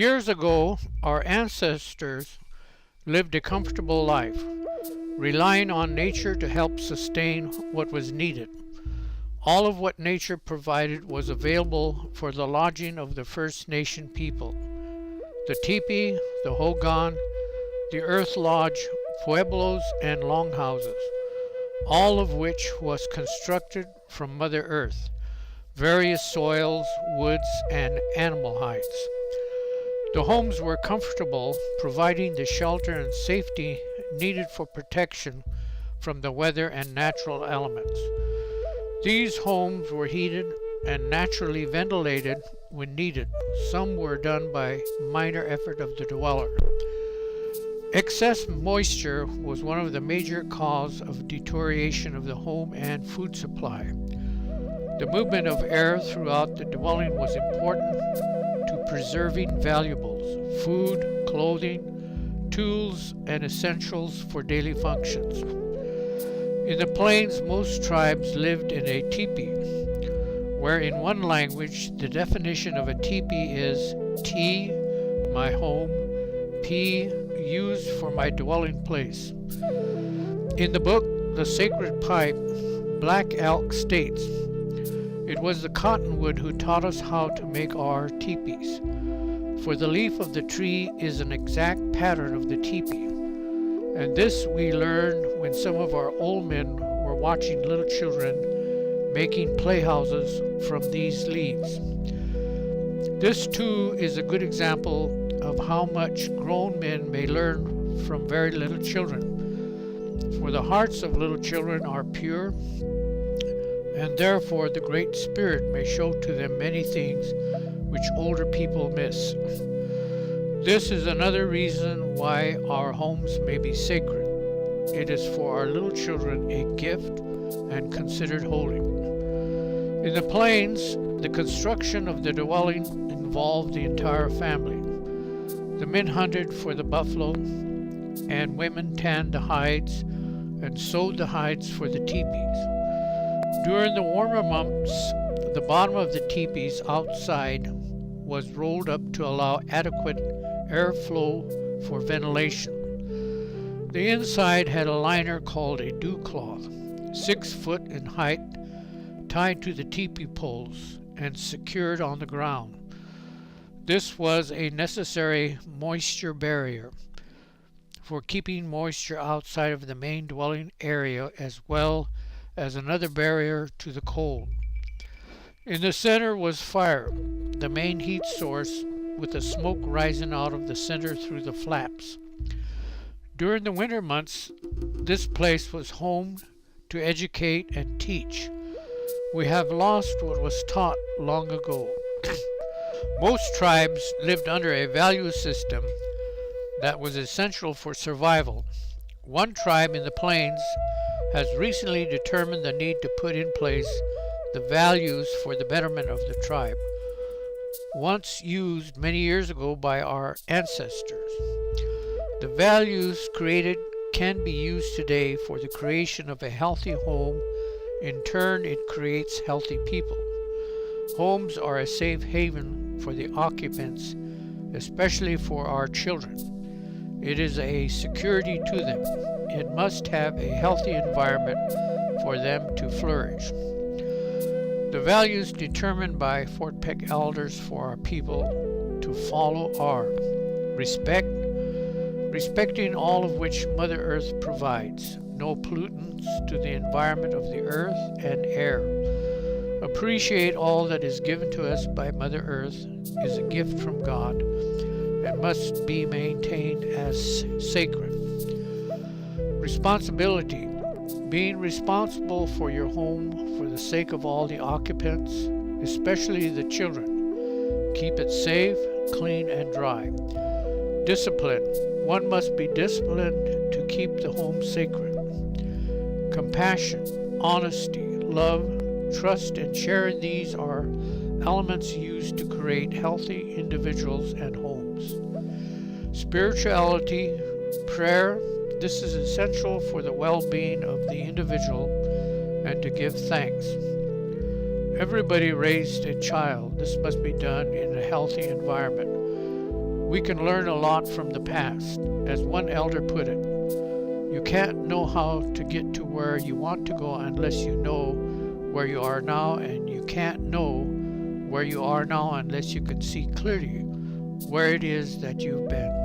Years ago, our ancestors lived a comfortable life, relying on nature to help sustain what was needed. All of what nature provided was available for the lodging of the First Nation people. The teepee, the hogan, the earth lodge, pueblos, and longhouses, all of which was constructed from Mother Earth, various soils, woods, and animal hides. The homes were comfortable, providing the shelter and safety needed for protection from the weather and natural elements. These homes were heated and naturally ventilated when needed. Some were done by minor effort of the dweller. Excess moisture was one of the major causes of deterioration of the home and food supply. The movement of air throughout the dwelling was important to preserving valuables, food, clothing, tools, and essentials for daily functions. In the plains, most tribes lived in a teepee, where in one language the definition of a teepee is T, my home, P, used for my dwelling place. In the book The Sacred Pipe, Black Elk states, "It was the cottonwood who taught us how to make our teepees, for the leaf of the tree is an exact pattern of the teepee. And this we learned when some of our old men were watching little children making playhouses from these leaves." This too is a good example of how much grown men may learn from very little children. For the hearts of little children are pure, and therefore the Great Spirit may show to them many things which older people miss. This is another reason why our homes may be sacred. It is for our little children a gift and considered holy. In the plains, the construction of the dwelling involved the entire family. The men hunted for the buffalo, and women tanned the hides and sewed the hides for the teepees. During the warmer months, the bottom of the teepees outside was rolled up to allow adequate airflow for ventilation. The inside had a liner called a dew cloth, 6 foot in height, tied to the teepee poles and secured on the ground. This was a necessary moisture barrier for keeping moisture outside of the main dwelling area, as well as another barrier to the cold. In the center was fire, the main heat source, with the smoke rising out of the center through the flaps. During the winter months, this place was home to educate and teach. We have lost what was taught long ago. Most tribes lived under a value system that was essential for survival. One tribe in the plains has recently determined the need to put in place the values for the betterment of the tribe, once used many years ago by our ancestors. The values created can be used today for the creation of a healthy home. In turn, it creates healthy people. Homes are a safe haven for the occupants, especially for our children. It is a security to them. It must have a healthy environment for them to flourish. The values determined by Fort Peck elders for our people to follow are respecting all of which Mother Earth provides, no pollutants to the environment of the earth and air. Appreciate all that is given to us by Mother Earth is a gift from God and must be maintained as sacred. Responsibility. Being responsible for your home for the sake of all the occupants, especially the children. Keep it safe, clean, and dry. Discipline. One must be disciplined to keep the home sacred. Compassion, honesty, love, trust, and sharing, these are elements used to create healthy individuals and homes. Spirituality, prayer, this is essential for the well-being of the individual and to give thanks. Everybody raised a child. This must be done in a healthy environment. We can learn a lot from the past. As one elder put it, you can't know how to get to where you want to go unless you know where you are now, and you can't know where you are now unless you can see clearly where it is that you've been.